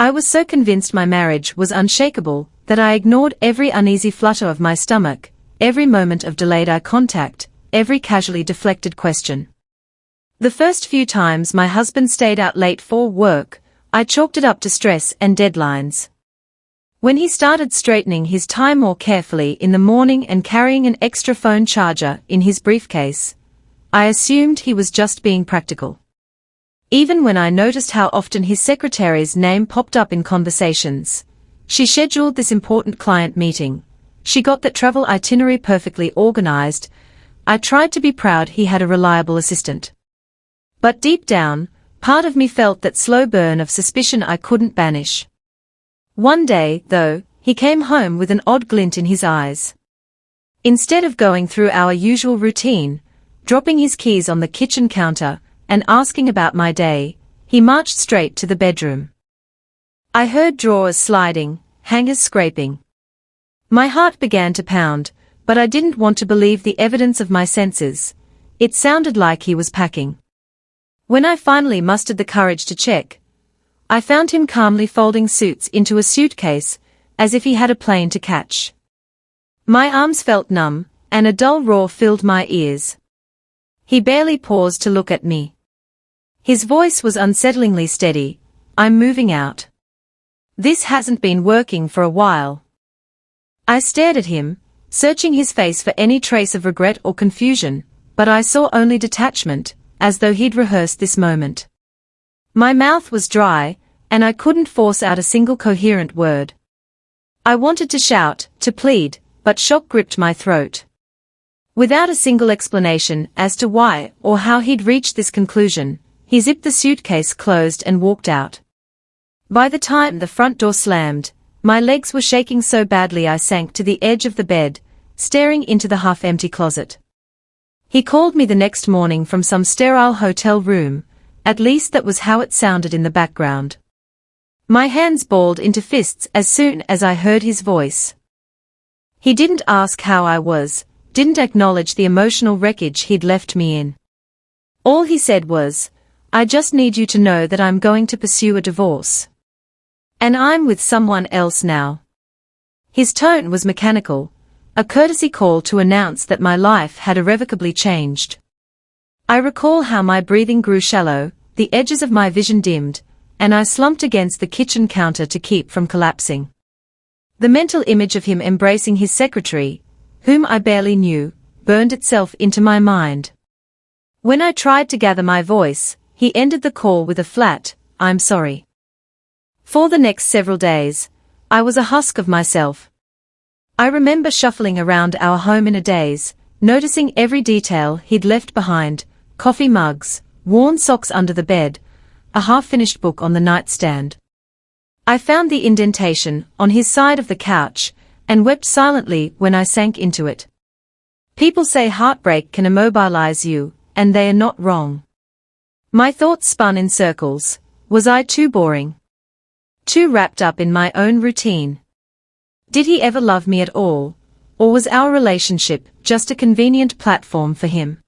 I was so convinced my marriage was unshakable that I ignored every uneasy flutter of my stomach, every moment of delayed eye contact, every casually deflected question. The first few times my husband stayed out late for work, I chalked it up to stress and deadlines. When he started straightening his tie more carefully in the morning and carrying an extra phone charger in his briefcase, I assumed he was just being practical. Even when I noticed how often his secretary's name popped up in conversations. She scheduled this important client meeting. She got that travel itinerary perfectly organized. I tried to be proud he had a reliable assistant. But deep down, part of me felt that slow burn of suspicion I couldn't banish. One day, though, he came home with an odd glint in his eyes. Instead of going through our usual routine, dropping his keys on the kitchen counter, and asking about my day, he marched straight to the bedroom. I heard drawers sliding, hangers scraping. My heart began to pound, but I didn't want to believe the evidence of my senses. It sounded like he was packing. When I finally mustered the courage to check, I found him calmly folding suits into a suitcase, as if he had a plane to catch. My arms felt numb, and a dull roar filled my ears. He barely paused to look at me. His voice was unsettlingly steady. "I'm moving out. This hasn't been working for a while." I stared at him, searching his face for any trace of regret or confusion, but I saw only detachment, as though he'd rehearsed this moment. My mouth was dry, and I couldn't force out a single coherent word. I wanted to shout, to plead, but shock gripped my throat. Without a single explanation as to why or how he'd reached this conclusion, he zipped the suitcase closed and walked out. By the time the front door slammed, my legs were shaking so badly I sank to the edge of the bed, staring into the half-empty closet. He called me the next morning from some sterile hotel room, at least that was how it sounded in the background. My hands balled into fists as soon as I heard his voice. He didn't ask how I was, didn't acknowledge the emotional wreckage he'd left me in. All he said was, "I just need you to know that I'm going to pursue a divorce. And I'm with someone else now." His tone was mechanical, a courtesy call to announce that my life had irrevocably changed. I recall how my breathing grew shallow, the edges of my vision dimmed, and I slumped against the kitchen counter to keep from collapsing. The mental image of him embracing his secretary, whom I barely knew, burned itself into my mind. When I tried to gather my voice, he ended the call with a flat, "I'm sorry." For the next several days, I was a husk of myself. I remember shuffling around our home in a daze, noticing every detail he'd left behind: coffee mugs, worn socks under the bed, a half-finished book on the nightstand. I found the indentation on his side of the couch, and wept silently when I sank into it. People say heartbreak can immobilize you, and they are not wrong. My thoughts spun in circles. Was I too boring? Too wrapped up in my own routine? Did he ever love me at all, or was our relationship just a convenient platform for him?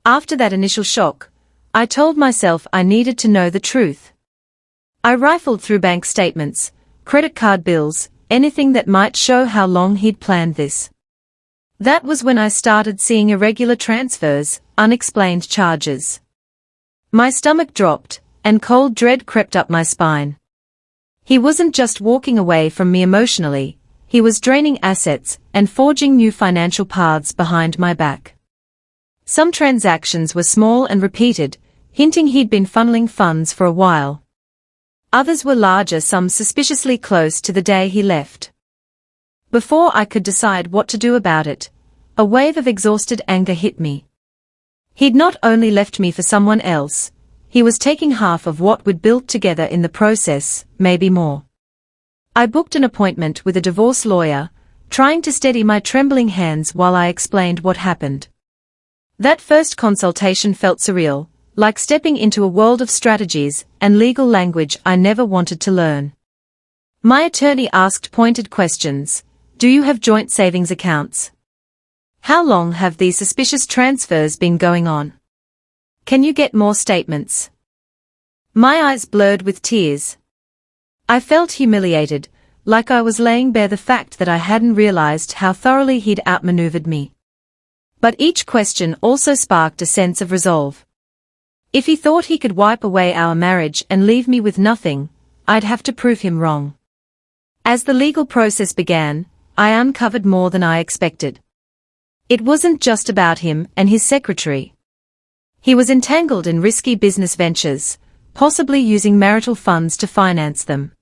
After that initial shock, I told myself I needed to know the truth. I rifled through bank statements, credit card bills, anything that might show how long he'd planned this. That was when I started seeing irregular transfers, unexplained charges. My stomach dropped, and cold dread crept up my spine. He wasn't just walking away from me emotionally, he was draining assets and forging new financial paths behind my back. Some transactions were small and repeated, hinting he'd been funneling funds for a while. Others were larger, some suspiciously close to the day he left. Before I could decide what to do about it, a wave of exhausted anger hit me. He'd not only left me for someone else, he was taking half of what we'd built together in the process, maybe more. I booked an appointment with a divorce lawyer, trying to steady my trembling hands while I explained what happened. That first consultation felt surreal, like stepping into a world of strategies and legal language I never wanted to learn. My attorney asked pointed questions. Do you have joint savings accounts? How long have these suspicious transfers been going on? Can you get more statements? My eyes blurred with tears. I felt humiliated, like I was laying bare the fact that I hadn't realized how thoroughly he'd outmaneuvered me. But each question also sparked a sense of resolve. If he thought he could wipe away our marriage and leave me with nothing, I'd have to prove him wrong. As the legal process began, I uncovered more than I expected. It wasn't just about him and his secretary. He was entangled in risky business ventures, possibly using marital funds to finance them.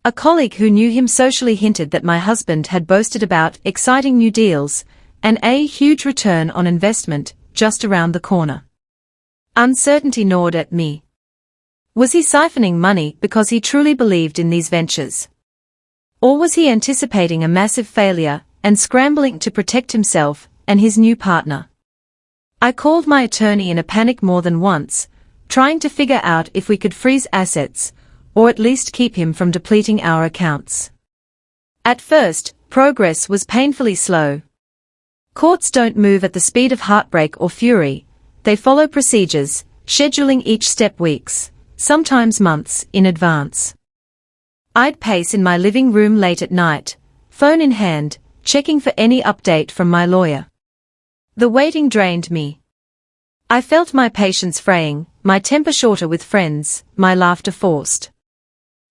A colleague who knew him socially hinted that my husband had boasted about exciting new deals and a huge return on investment just around the corner. Uncertainty gnawed at me. Was he siphoning money because he truly believed in these ventures? Or was he anticipating a massive failure and scrambling to protect himself and his new partner? I called my attorney in a panic more than once, trying to figure out if we could freeze assets, or at least keep him from depleting our accounts. At first, progress was painfully slow. Courts don't move at the speed of heartbreak or fury, they follow procedures, scheduling each step weeks, sometimes months, in advance. I'd pace in my living room late at night, phone in hand, checking for any update from my lawyer. The waiting drained me. I felt my patience fraying, my temper shorter with friends, my laughter forced.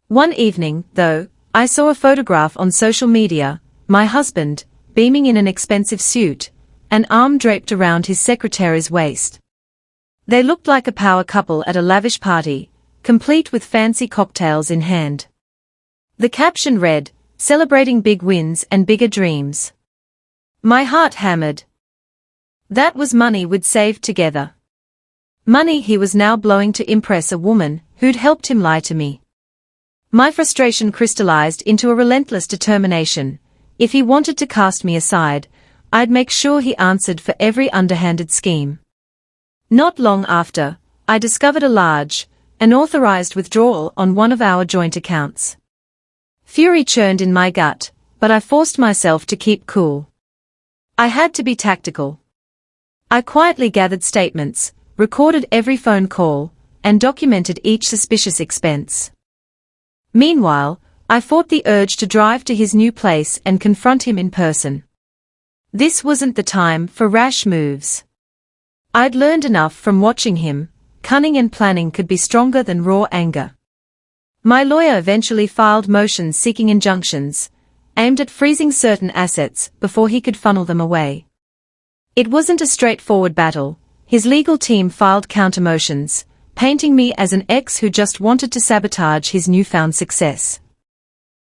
One evening, though, I saw a photograph on social media, my husband, beaming in an expensive suit, an arm draped around his secretary's waist. They looked like a power couple at a lavish party, complete with fancy cocktails in hand. The caption read, "Celebrating big wins and bigger dreams." My heart hammered. That was money we'd saved together. Money he was now blowing to impress a woman who'd helped him lie to me. My frustration crystallized into a relentless determination. If he wanted to cast me aside, I'd make sure he answered for every underhanded scheme. Not long after, I discovered a large, unauthorized withdrawal on one of our joint accounts. Fury churned in my gut, but I forced myself to keep cool. I had to be tactical. I quietly gathered statements, recorded every phone call, and documented each suspicious expense. Meanwhile, I fought the urge to drive to his new place and confront him in person. This wasn't the time for rash moves. I'd learned enough from watching him. Cunning and planning could be stronger than raw anger. My lawyer eventually filed motions seeking injunctions, aimed at freezing certain assets before he could funnel them away. It wasn't a straightforward battle. His legal team filed countermotions, painting me as an ex who just wanted to sabotage his newfound success.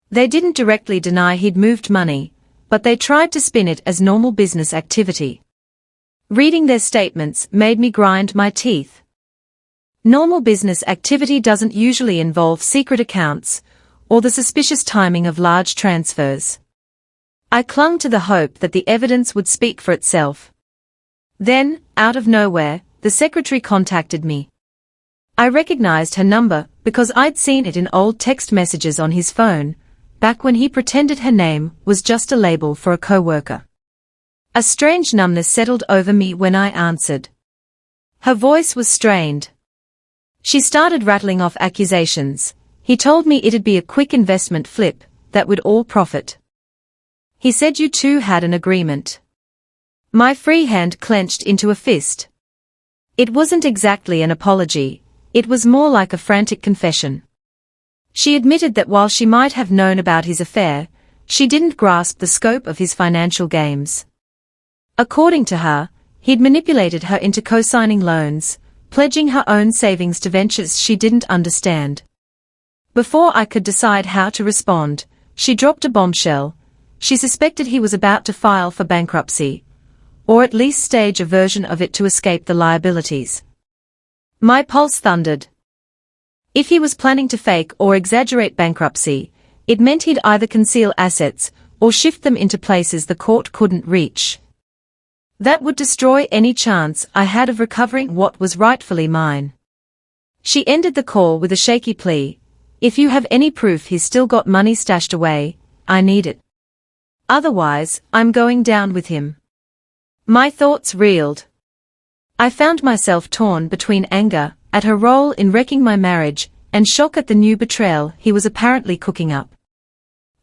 They didn't directly deny he'd moved money, but they tried to spin it as normal business activity. Reading their statements made me grind my teeth. Normal business activity doesn't usually involve secret accounts or the suspicious timing of large transfers. I clung to the hope that the evidence would speak for itself. Then, out of nowhere, the secretary contacted me. I recognized her number because I'd seen it in old text messages on his phone, back when he pretended her name was just a label for a coworker. A strange numbness settled over me when I answered. Her voice was strained. She started rattling off accusations. He told me it'd be a quick investment flip that would all profit. He said you two had an agreement. My free hand clenched into a fist. It wasn't exactly an apology, it was more like a frantic confession. She admitted that while she might have known about his affair, she didn't grasp the scope of his financial games. According to her, he'd manipulated her into co-signing loans, pledging her own savings to ventures she didn't understand. Before I could decide how to respond, she dropped a bombshell. She suspected he was about to file for bankruptcy, or at least stage a version of it to escape the liabilities. My pulse thundered. If he was planning to fake or exaggerate bankruptcy, it meant he'd either conceal assets or shift them into places the court couldn't reach. That would destroy any chance I had of recovering what was rightfully mine. She ended the call with a shaky plea. If you have any proof he's still got money stashed away, I need it. Otherwise, I'm going down with him. My thoughts reeled. I found myself torn between anger at her role in wrecking my marriage and shock at the new betrayal he was apparently cooking up.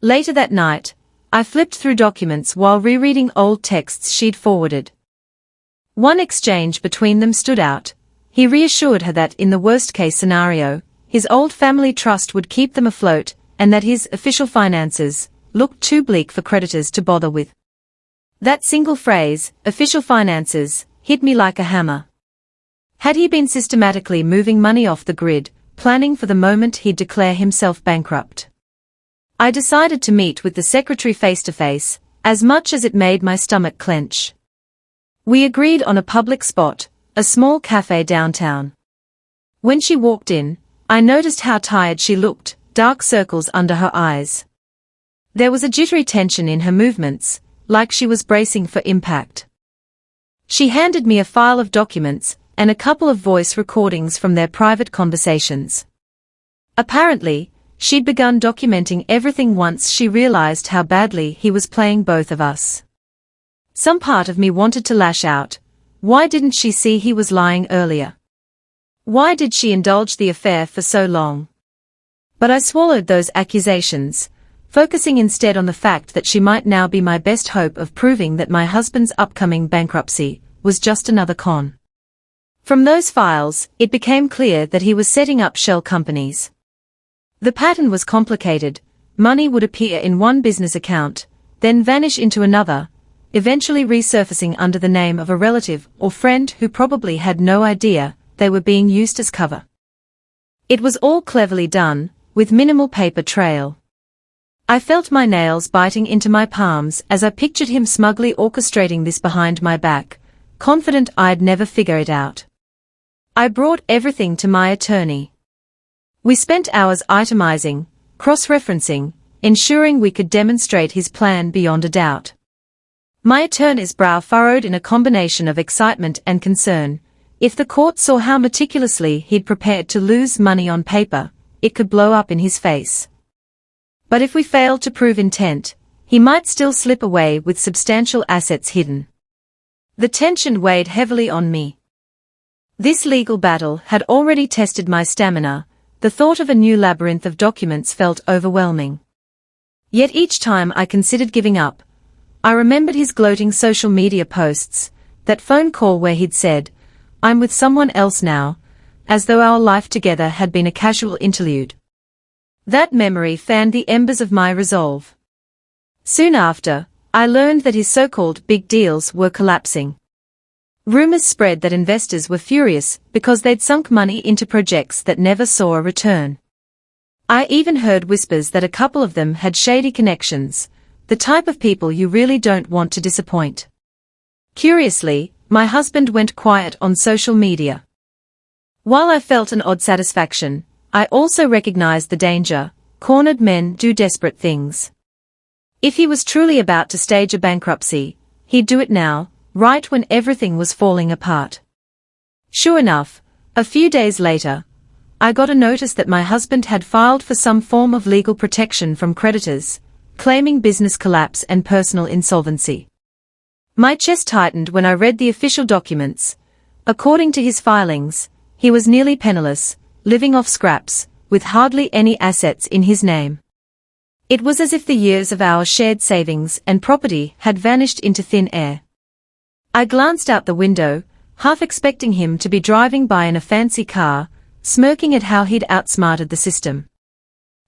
Later that night, I flipped through documents while rereading old texts she'd forwarded. One exchange between them stood out. He reassured her that in the worst-case scenario, his old family trust would keep them afloat, and that his official finances looked too bleak for creditors to bother with. That single phrase, official finances, hit me like a hammer. Had he been systematically moving money off the grid, planning for the moment he'd declare himself bankrupt? I decided to meet with the secretary face-to-face, as much as it made my stomach clench. We agreed on a public spot, a small cafe downtown. When she walked in, I noticed how tired she looked, dark circles under her eyes. There was a jittery tension in her movements, like she was bracing for impact. She handed me a file of documents and a couple of voice recordings from their private conversations. Apparently, she'd begun documenting everything once she realized how badly he was playing both of us. Some part of me wanted to lash out. Why didn't she see he was lying earlier? Why did she indulge the affair for so long? But I swallowed those accusations, focusing instead on the fact that she might now be my best hope of proving that my husband's upcoming bankruptcy was just another con. From those files, it became clear that he was setting up shell companies. The pattern was complicated. Money would appear in one business account, then vanish into another, eventually resurfacing under the name of a relative or friend who probably had no idea they were being used as cover. It was all cleverly done, with minimal paper trail. I felt my nails biting into my palms as I pictured him smugly orchestrating this behind my back, confident I'd never figure it out. I brought everything to my attorney. We spent hours itemizing, cross-referencing, ensuring we could demonstrate his plan beyond a doubt. My attorney's brow furrowed in a combination of excitement and concern. If the court saw how meticulously he'd prepared to lose money on paper, it could blow up in his face. But if we failed to prove intent, he might still slip away with substantial assets hidden. The tension weighed heavily on me. This legal battle had already tested my stamina. The thought of a new labyrinth of documents felt overwhelming. Yet each time I considered giving up, I remembered his gloating social media posts, that phone call where he'd said, "I'm with someone else now," as though our life together had been a casual interlude. That memory fanned the embers of my resolve. Soon after, I learned that his so-called big deals were collapsing. Rumors spread that investors were furious because they'd sunk money into projects that never saw a return. I even heard whispers that a couple of them had shady connections, the type of people you really don't want to disappoint. Curiously, my husband went quiet on social media. While I felt an odd satisfaction, I also recognized the danger. Cornered men do desperate things. If he was truly about to stage a bankruptcy, he'd do it now, right when everything was falling apart. Sure enough, a few days later, I got a notice that my husband had filed for some form of legal protection from creditors, claiming business collapse and personal insolvency. My chest tightened when I read the official documents. According to his filings, he was nearly penniless, living off scraps, with hardly any assets in his name. It was as if the years of our shared savings and property had vanished into thin air. I glanced out the window, half expecting him to be driving by in a fancy car, smirking at how he'd outsmarted the system.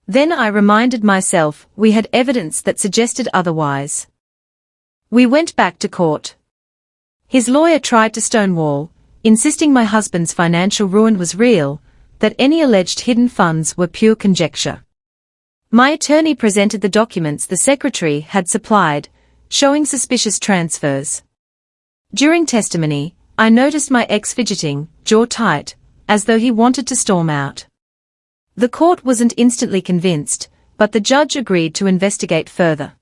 Then I reminded myself we had evidence that suggested otherwise. We went back to court. His lawyer tried to stonewall, insisting my husband's financial ruin was real, that any alleged hidden funds were pure conjecture. My attorney presented the documents the secretary had supplied, showing suspicious transfers. During testimony, I noticed my ex fidgeting, jaw tight, as though he wanted to storm out. The court wasn't instantly convinced, but the judge agreed to investigate further.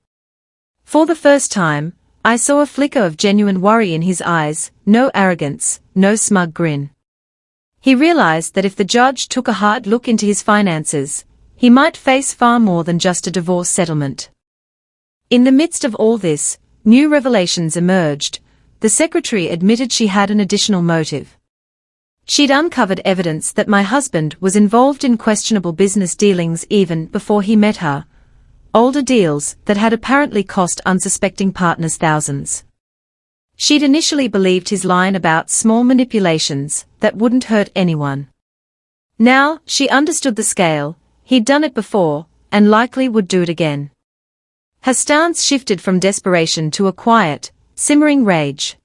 For the first time, I saw a flicker of genuine worry in his eyes, no arrogance, no smug grin. He realized that if the judge took a hard look into his finances, he might face far more than just a divorce settlement. In the midst of all this, new revelations emerged. The secretary admitted she had an additional motive. She'd uncovered evidence that my husband was involved in questionable business dealings even before he met her, older deals that had apparently cost unsuspecting partners thousands. She'd initially believed his line about small manipulations that wouldn't hurt anyone. Now, she understood the scale. He'd done it before, and likely would do it again. Her stance shifted from desperation to a quiet, simmering rage.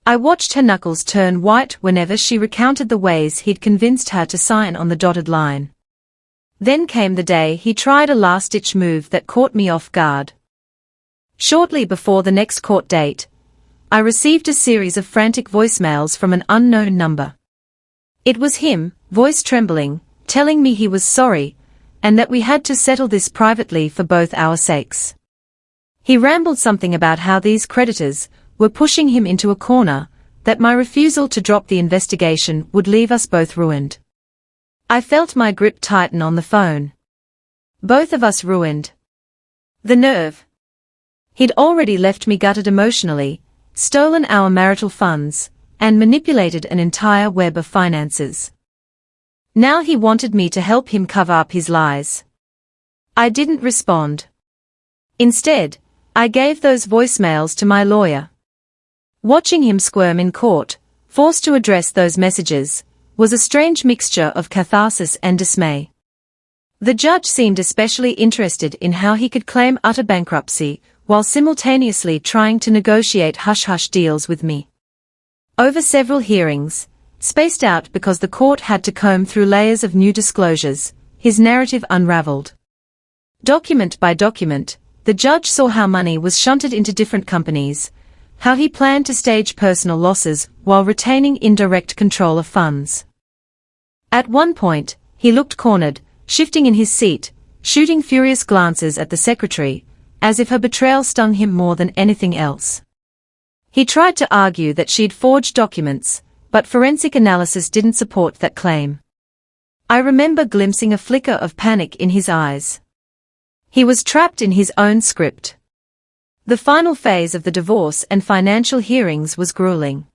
I watched her knuckles turn white whenever she recounted the ways he'd convinced her to sign on the dotted line. Then came the day he tried a last-ditch move that caught me off guard. Shortly before the next court date, I received a series of frantic voicemails from an unknown number. It was him, voice trembling, telling me he was sorry, and that we had to settle this privately for both our sakes. He rambled something about how these creditors were pushing him into a corner, that my refusal to drop the investigation would leave us both ruined. I felt my grip tighten on the phone. Both of us ruined. The nerve. He'd already left me gutted emotionally, stolen our marital funds, and manipulated an entire web of finances. Now he wanted me to help him cover up his lies. I didn't respond. Instead, I gave those voicemails to my lawyer. Watching him squirm in court, forced to address those messages, was a strange mixture of catharsis and dismay. The judge seemed especially interested in how he could claim utter bankruptcy while simultaneously trying to negotiate hush-hush deals with me. Over several hearings, spaced out because the court had to comb through layers of new disclosures, his narrative unraveled. Document by document, the judge saw how money was shunted into different companies, how he planned to stage personal losses while retaining indirect control of funds. At one point, he looked cornered, shifting in his seat, shooting furious glances at the secretary, as if her betrayal stung him more than anything else. He tried to argue that she'd forged documents, but forensic analysis didn't support that claim. I remember glimpsing a flicker of panic in his eyes. He was trapped in his own script. The final phase of the divorce and financial hearings was grueling.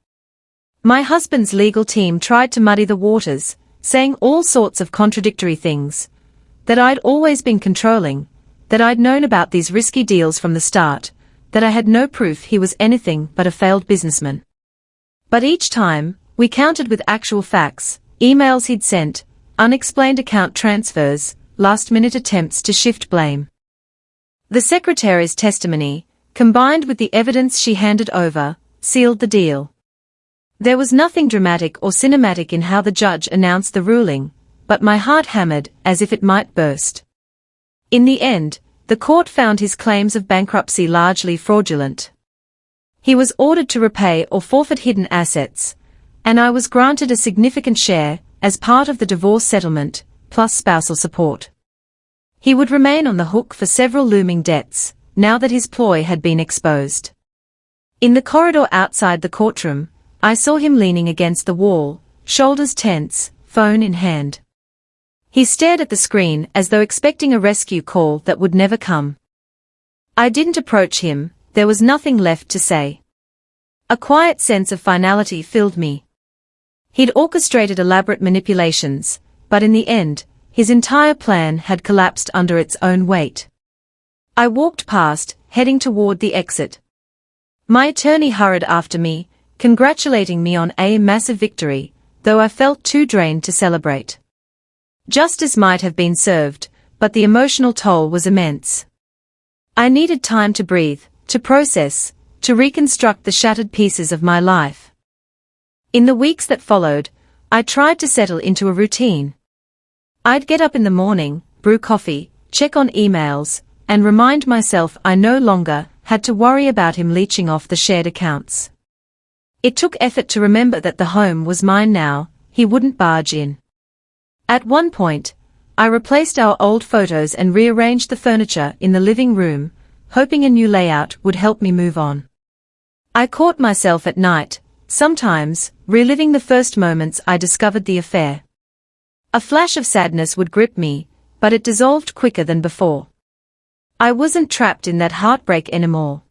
My husband's legal team tried to muddy the waters, saying all sorts of contradictory things. That I'd always been controlling, that I'd known about these risky deals from the start, that I had no proof he was anything but a failed businessman. But each time, we countered with actual facts, emails he'd sent, unexplained account transfers, last-minute attempts to shift blame. The secretary's testimony, combined with the evidence she handed over, sealed the deal. There was nothing dramatic or cinematic in how the judge announced the ruling, but my heart hammered as if it might burst. In the end, the court found his claims of bankruptcy largely fraudulent. He was ordered to repay or forfeit hidden assets, and I was granted a significant share, as part of the divorce settlement, plus spousal support. He would remain on the hook for several looming debts, now that his ploy had been exposed. In the corridor outside the courtroom, I saw him leaning against the wall, shoulders tense, phone in hand. He stared at the screen as though expecting a rescue call that would never come. I didn't approach him, there was nothing left to say. A quiet sense of finality filled me. He'd orchestrated elaborate manipulations, but in the end, his entire plan had collapsed under its own weight. I walked past, heading toward the exit. My attorney hurried after me, congratulating me on a massive victory, though I felt too drained to celebrate. Justice might have been served, but the emotional toll was immense. I needed time to breathe, to process, to reconstruct the shattered pieces of my life. In the weeks that followed, I tried to settle into a routine. I'd get up in the morning, brew coffee, check on emails, and remind myself I no longer had to worry about him leeching off the shared accounts. It took effort to remember that the home was mine now, he wouldn't barge in. At one point, I replaced our old photos and rearranged the furniture in the living room, hoping a new layout would help me move on. I caught myself at night, sometimes, reliving the first moments I discovered the affair. A flash of sadness would grip me, but it dissolved quicker than before. I wasn't trapped in that heartbreak anymore.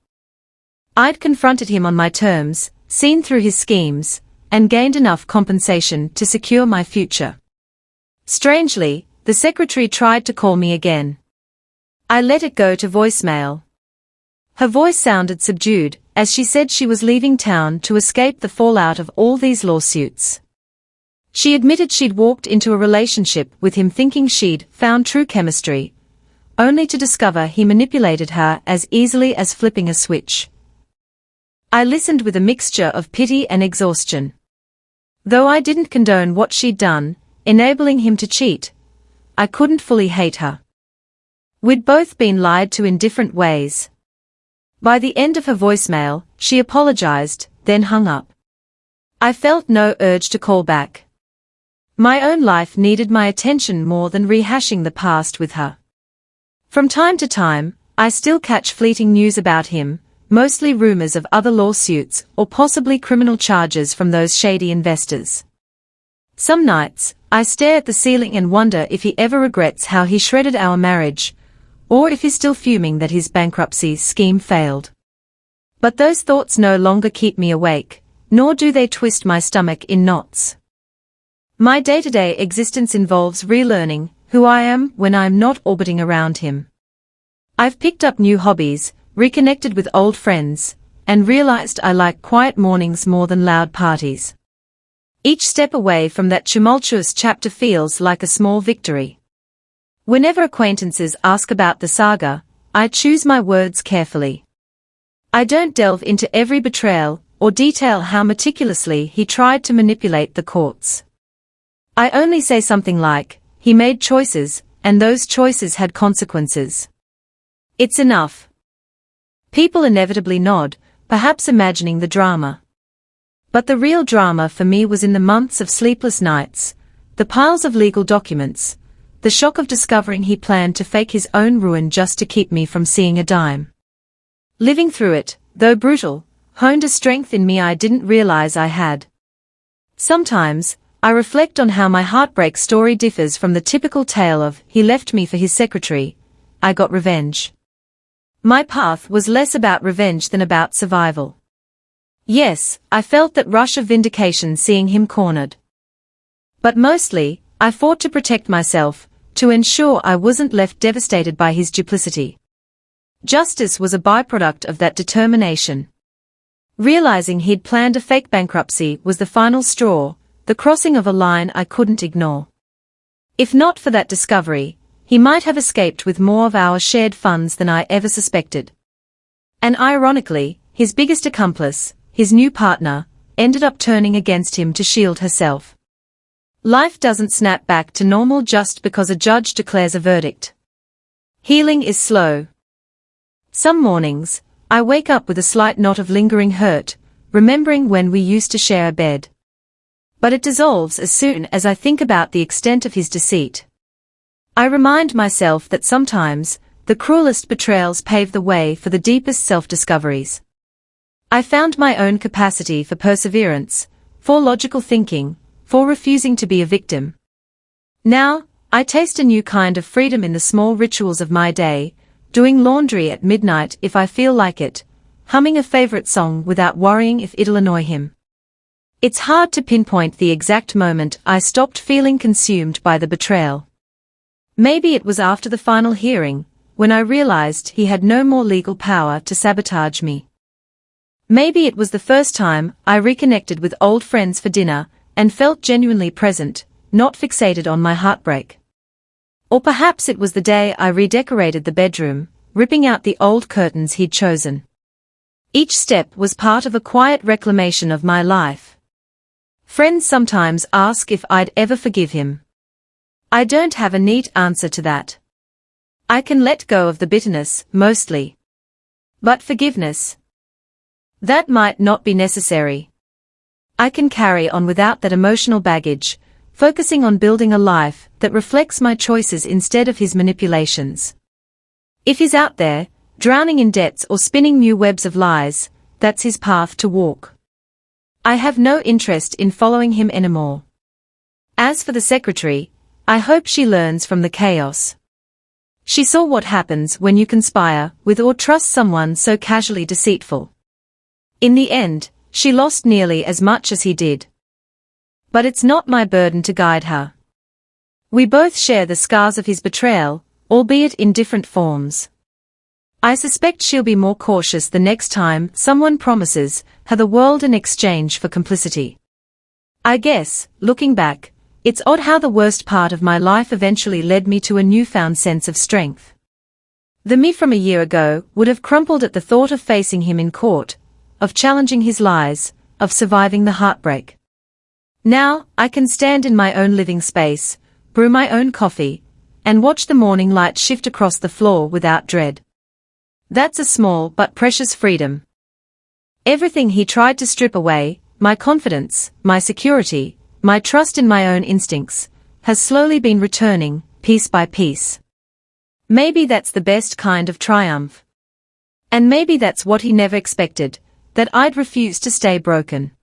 I'd confronted him on my terms, seen through his schemes, and gained enough compensation to secure my future. Strangely, the secretary tried to call me again. I let it go to voicemail. Her voice sounded subdued, as she said she was leaving town to escape the fallout of all these lawsuits. She admitted she'd walked into a relationship with him thinking she'd found true chemistry, only to discover he manipulated her as easily as flipping a switch. I listened with a mixture of pity and exhaustion. Though I didn't condone what she'd done, enabling him to cheat, I couldn't fully hate her. We'd both been lied to in different ways. By the end of her voicemail, she apologized, then hung up. I felt no urge to call back. My own life needed my attention more than rehashing the past with her. From time to time, I still catch fleeting news about him, mostly rumors of other lawsuits or possibly criminal charges from those shady investors. Some nights, I stare at the ceiling and wonder if he ever regrets how he shredded our marriage, or if he's still fuming that his bankruptcy scheme failed. But those thoughts no longer keep me awake, nor do they twist my stomach in knots. My day-to-day existence involves relearning who I am when I'm not orbiting around him. I've picked up new hobbies, reconnected with old friends, and realized I like quiet mornings more than loud parties. Each step away from that tumultuous chapter feels like a small victory. Whenever acquaintances ask about the saga, I choose my words carefully. I don't delve into every betrayal or detail how meticulously he tried to manipulate the courts. I only say something like, he made choices, and those choices had consequences. It's enough. People inevitably nod, perhaps imagining the drama. But the real drama for me was in the months of sleepless nights, the piles of legal documents, the shock of discovering he planned to fake his own ruin just to keep me from seeing a dime. Living through it, though brutal, honed a strength in me I didn't realize I had. Sometimes, I reflect on how my heartbreak story differs from the typical tale of, he left me for his secretary, I got revenge. My path was less about revenge than about survival. Yes, I felt that rush of vindication seeing him cornered. But mostly, I fought to protect myself, to ensure I wasn't left devastated by his duplicity. Justice was a byproduct of that determination. Realizing he'd planned a fake bankruptcy was the final straw, the crossing of a line I couldn't ignore. If not for that discovery, he might have escaped with more of our shared funds than I ever suspected. And ironically, his biggest accomplice, his new partner, ended up turning against him to shield herself. Life doesn't snap back to normal just because a judge declares a verdict. Healing is slow. Some mornings, I wake up with a slight knot of lingering hurt, remembering when we used to share a bed. But it dissolves as soon as I think about the extent of his deceit. I remind myself that sometimes, the cruelest betrayals pave the way for the deepest self-discoveries. I found my own capacity for perseverance, for logical thinking, for refusing to be a victim. Now, I taste a new kind of freedom in the small rituals of my day, doing laundry at midnight if I feel like it, humming a favorite song without worrying if it'll annoy him. It's hard to pinpoint the exact moment I stopped feeling consumed by the betrayal. Maybe it was after the final hearing, when I realized he had no more legal power to sabotage me. Maybe it was the first time I reconnected with old friends for dinner, and felt genuinely present, not fixated on my heartbreak. Or perhaps it was the day I redecorated the bedroom, ripping out the old curtains he'd chosen. Each step was part of a quiet reclamation of my life. Friends sometimes ask if I'd ever forgive him. I don't have a neat answer to that. I can let go of the bitterness, mostly. But forgiveness? That might not be necessary. I can carry on without that emotional baggage, focusing on building a life that reflects my choices instead of his manipulations. If he's out there, drowning in debts or spinning new webs of lies, that's his path to walk. I have no interest in following him anymore. As for the secretary, I hope she learns from the chaos. She saw what happens when you conspire with or trust someone so casually deceitful. In the end, she lost nearly as much as he did. But it's not my burden to guide her. We both share the scars of his betrayal, albeit in different forms. I suspect she'll be more cautious the next time someone promises her the world in exchange for complicity. I guess, looking back, it's odd how the worst part of my life eventually led me to a newfound sense of strength. The me from a year ago would have crumpled at the thought of facing him in court, of challenging his lies, of surviving the heartbreak. Now, I can stand in my own living space, brew my own coffee, and watch the morning light shift across the floor without dread. That's a small but precious freedom. Everything he tried to strip away, my confidence, my security, my trust in my own instincts, has slowly been returning, piece by piece. Maybe that's the best kind of triumph. And maybe that's what he never expected, that I'd refuse to stay broken.